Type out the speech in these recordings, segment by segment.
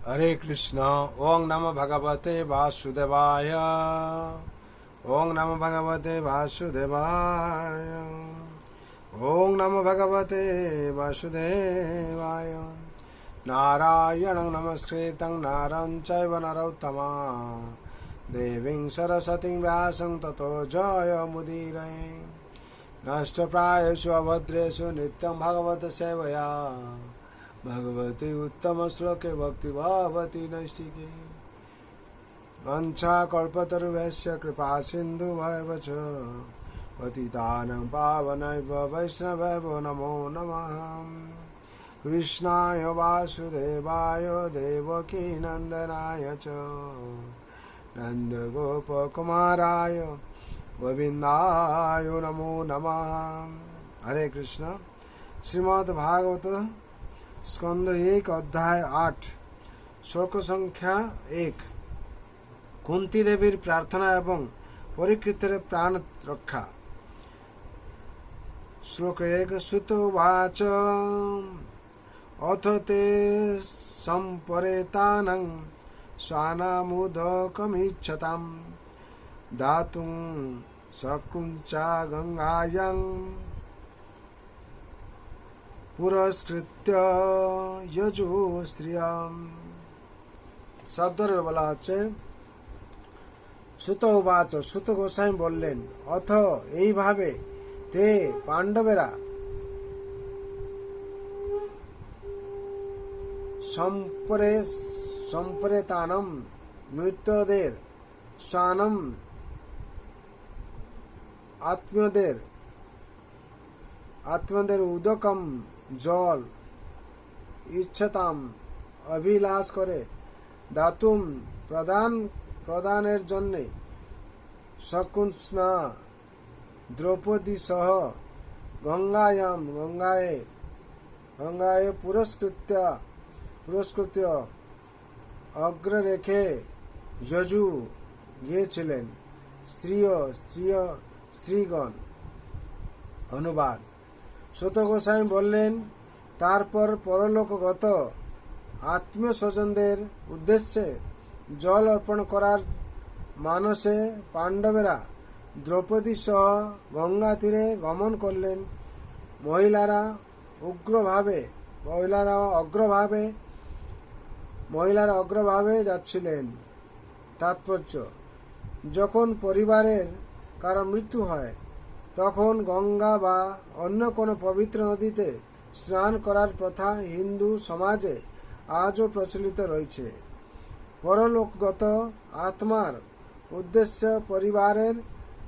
हरे कृष्ण। ओं नमो भगवते वासुदेवाय। ओं नमो भगवते वासुदेवाय। ओं नमो भगवते वासुदेवाय। नारायणं नमस्कृतं नरं चैव नरोत्तमं देवीं सरस्वतीं व्यासं ततो जयमुदीरये। नष्टप्रायेषु अभद्रेषु नित्यं भगवत सेवया भगवती उत्तम श्लोके भक्ति भवती नैष्टिके। वंशाकल्पतरुभ्यश्च कृपा सिन्धुभ्येव च पतितानां पावनेभ्यो वैष्णवेभ्यो नमो नमः। कृष्णाय वासुदेवाय देवकीनन्दनाय च नन्दगोपकुमाराय गोविन्दाय नमो नमः। हरे कृष्ण। श्रीमद्भागवत स्कंद 1 अध्याय 8 श्लोक संख्या 1। कुंती देवीर प्रार्थना एवं परीक्षितेर प्राण रक्षा। श्लोक 1। सुतोवाच अथ ते सम्परेतानं स्वानामुदकमिच्छतां दातुं सकृञ्चा गंगायां পুরস্কৃত্য যজু স্ত্রিয়ম। শব্দের বলা হচ্ছে সুত উবাচ, সুত গোসাই বললেন, অথ এইভাবে তে পাণ্ডবেরা সম্পরেতানম মৃতদের স্বানম আত্মদের উদকম জল ইচ্ছতাম অভিলাষ করে দাতুম প্রদানের জন্য শকুন্সনা দ্রৌপদী সহ গঙ্গায় পুরস্কৃত অগ্র রেখে যজু গিয়েছিলেন স্ত্রীগণ। অনুবাদ। সুত গোসাই বললেন, তারপর পরলোকগত আত্মীয় স্বজনদের উদ্দেশ্যে জল অর্পণ করার মানসে পাণ্ডবেরা দ্রৌপদী সহ গঙ্গা তীরে গমন করলেন। মহিলারা অগ্রভাবে যাচ্ছিলেন। তাৎপর্য: যখন পরিবারের কারো মৃত্যু হয় তখন গঙ্গা বা অন্য কোনো পবিত্র নদীতে স্নান করার প্রথা হিন্দু সমাজে আজও প্রচলিত রয়েছে। পরলোকগত আত্মার উদ্দেশ্যে পরিবারের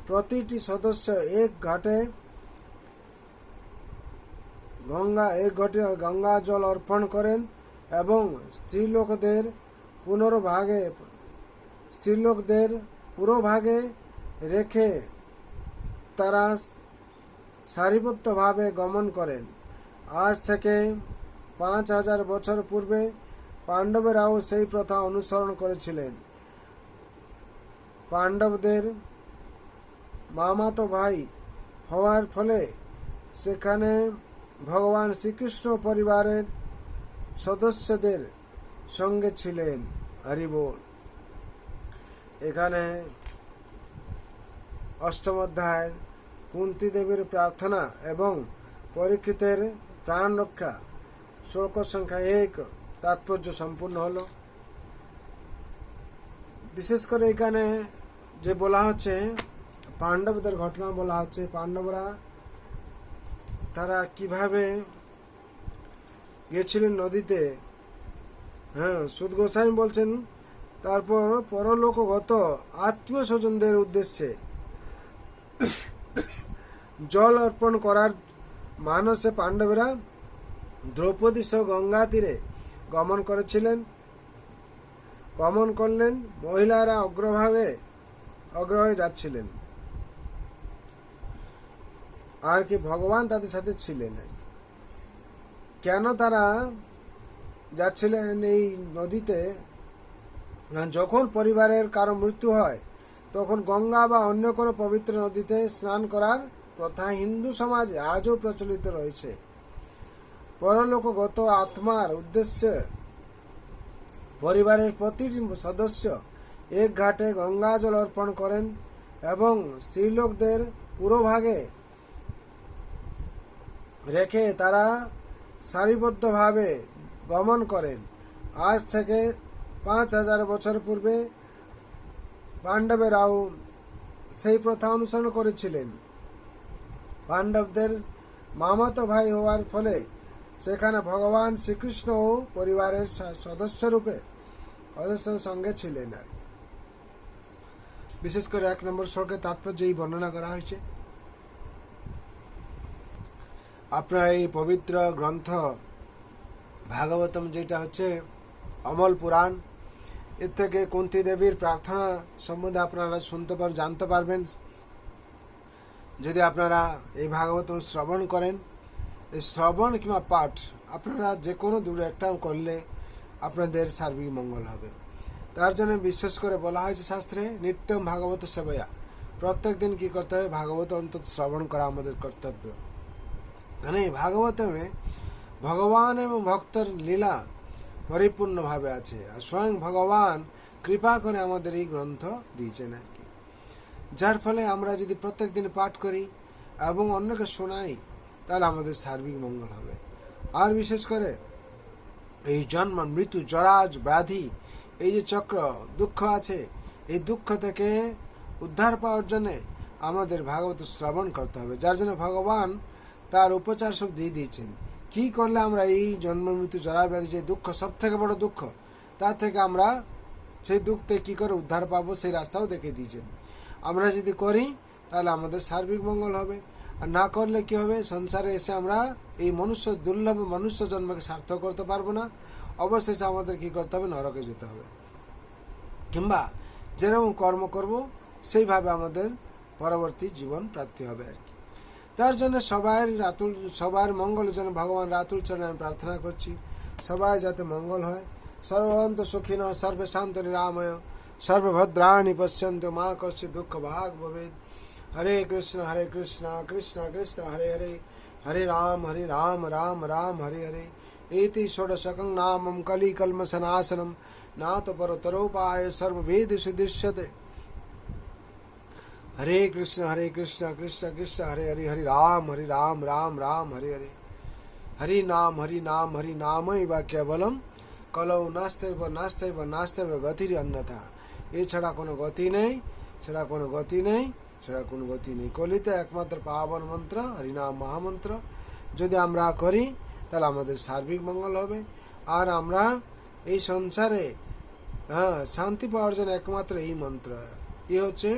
প্রতিটি সদস্য এক ঘটে গঙ্গা জল অর্পণ করেন এবং স্ত্রীলোকদের পুরোভাগে রেখে তারা সারিবদ্ধভাবে গমন করেন। আজ থেকে 5000 বছর পূর্বে পাণ্ডবেরাও সেই প্রথা অনুসরণ করেছিলেন। পাণ্ডবদের মামাতো ভাই হওয়ার ফলে সেখানে ভগবান শ্রীকৃষ্ণ পরিবারের সদস্যদের সঙ্গে ছিলেন। হরি বল। এখানে অষ্টম অধ্যায় কুন্তী দেবীর প্রার্থনা এবং পরীক্ষিতের প্রাণ রক্ষা শ্লোক সংখ্যা 1 তাৎপর্য সম্পূর্ণ হল। বিশেষ করে এখানে যে বলা হচ্ছে পাণ্ডবদের ঘটনা বলা হচ্ছে, পাণ্ডবরা তারা কিভাবে গেছিলেন নদীতে। সুত গোসাই বলছেন, তারপর পরলোকগত আত্মীয় স্বজনদের উদ্দেশ্যে জল অর্পণ করার মানসে পাণ্ডবেরা দ্রৌপদী সহ গঙ্গা তীরে গমন করলেন। মহিলারা অগ্রভাগে যাচ্ছিলেন আর কি ভগবান তাদের সাথে ছিলেন। কেন তারা যাচ্ছিলেন এই নদীতে? যখন পরিবারের কারো মৃত্যু হয় তখন গঙ্গা বা অন্য কোনো পবিত্র নদীতে স্নান করার প্রথা হিন্দু সমাজে আজও প্রচলিত রয়েছে। পরলোকগত আত্মার উদ্দেশ্যে পরিবারের প্রতিটি সদস্য এক ঘাটে গঙ্গা জল অর্পণ করেন এবং স্ত্রীলোকদের পুরোভাগে রেখে তারা সারিবদ্ধভাবে গমন করেন। আজ থেকে 5000 বছর পূর্বে পাণ্ডবেরাও সেই প্রথা অনুসরণ করেছিলেন। পাণ্ডবদের মামাতো ভাই হওয়ার ফলে সেখানে ভগবান শ্রীকৃষ্ণ ও পরিবারের সদস্যরূপে সদস্যের সঙ্গে ছিলেন। বিশেষ করে 1 নম্বর শ্লোকে তাৎপর্য এই বর্ণনা করা হয়েছে। আপনার এই পবিত্র গ্রন্থ ভাগবতম, যেটা হচ্ছে অমল পুরাণ, এর থেকে কুন্তী দেবীর প্রার্থনা সম্বন্ধে আপনারা জানতে পারবেন। যদি আপনারা এই ভাগবতম শ্রবণ করেন, এই শ্রবণ কিংবা পাঠ আপনারা যে কোনো দুটো একটা করলে আপনাদের সার্বিক মঙ্গল হবে। তার জন্য বিশেষ করে বলা হয়েছে শাস্ত্রে, নিত্যম ভাগবত সেবয়া, প্রত্যেক দিন কি করতে হবে? ভাগবত অন্তত শ্রবণ করা আমাদের কর্তব্য। কারণ এই ভাগবতমে ভগবান এবং ভক্তর লীলা পরিপূর্ণভাবে আছে, আর স্বয়ং ভগবান কৃপা করে আমাদের এই গ্রন্থ দিয়েছেন আর কি। যার ফলে আমরা যদি প্রত্যেক দিন পাঠ করি এবং অন্যকে শোনাই, তাহলে আমাদের সার্বিক মঙ্গল হবে। আর বিশেষ করে এই জন্ম মৃত্যু জরাজ ব্যাধি, এই যে চক্র দুঃখ আছে, এই দুঃখ থেকে উদ্ধার পাওয়ার জন্য আমাদের ভাগবত শ্রবণ করতে হবে। যার জন্য ভগবান তার উপচার সব দিয়ে দিয়েছেন। কি করলে আমরা এই জন্ম মৃত্যু জরা ব্যাধি, যে দুঃখ সব থেকে বড় দুঃখ, তার থেকে আমরা সেই দুঃখ থেকে কী করে উদ্ধার পাবো, সেই রাস্তাও দেখে দিয়েছেন। আমরা যদি করি তাহলে আমাদের সার্বিক মঙ্গল হবে। আর না করলে কি হবে? সংসারে এসে আমরা এই দুর্লভ মনুষ্য জন্মকে সার্থক করতে পারবো না। অবশেষে আমাদের কি করতে হবে? নরকে যেতে হবে, কিংবা যেরকম কর্ম করব সেইভাবে আমাদের পরবর্তী জীবন প্রাপ্তি হবে আর কি। তার জন্য সবার মঙ্গলের জন্য ভগবান রাতুল চরণে আমি প্রার্থনা করছি, সবাই যাতে মঙ্গল হয়। সর্বন্ত সুখিন সর্বে শান্ত নিরাময় সর্বভদ্রাণি পশ্যন্তু মা কশ্চিৎ দুঃখ ভাগ ভবেৎ। হরে কৃষ্ণ কৃষ্ণ কৃষ্ণ হরে হরে, হরে রাম রাম রাম হরে হরে। एति षोडशकं नामं कलिकल्मषनाशनं नाथ परतरोपाय सर्ववेदेषु दृश्यते। हरे कृष्ण कृष्ण कृष्ण हरे हरे, हरे राम राम हरे हरे। हरि नाम वा केवलम कलौ नास्त्यैव गतिर अन्यथा। এছাড়া কোনো গতি নেই, কলিতে একমাত্র পাবন মন্ত্র হরিনাম মহামন্ত্র যদি আমরা করি তাহলে আমাদের সার্বিক মঙ্গল হবে। আর আমরা এই সংসারে শান্তি পাওয়ার জন্য একমাত্র এই মন্ত্র, এ হচ্ছে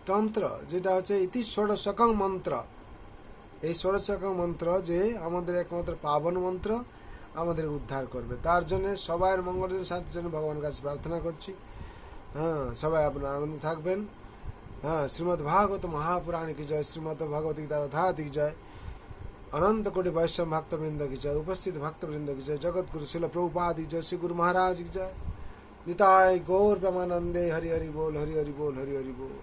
তন্ত্র, যেটা হচ্ছে ইতি ষোড়শকং মন্ত্র। এই ষোড়শকং মন্ত্র যে আমাদের একমাত্র পাবন মন্ত্র, আমাদের উদ্ধার করবে। তার জন্য সবার মঙ্গলের শান্তির জন্য ভগবানের কাছে প্রার্থনা করছি। সবাই আপনারা আনন্দ থাকবেন। শ্রীমদ্ ভাগবত মহাপুরাণ কি জয়, শ্রীমদ্ ভগবত গীতা তথাধি জয়, अनंत कोटि वैष्णव भक्तवृंद की जय, उपस्थित भक्तवृंद की जय, जगत गुरु शिल प्रभुपाद की जय, श्री गुरु महाराज की जय। निताय गौर ब्रह्मानंदे। हरि हरि बोल, हरि हरि बोल, हरि हरि बोल।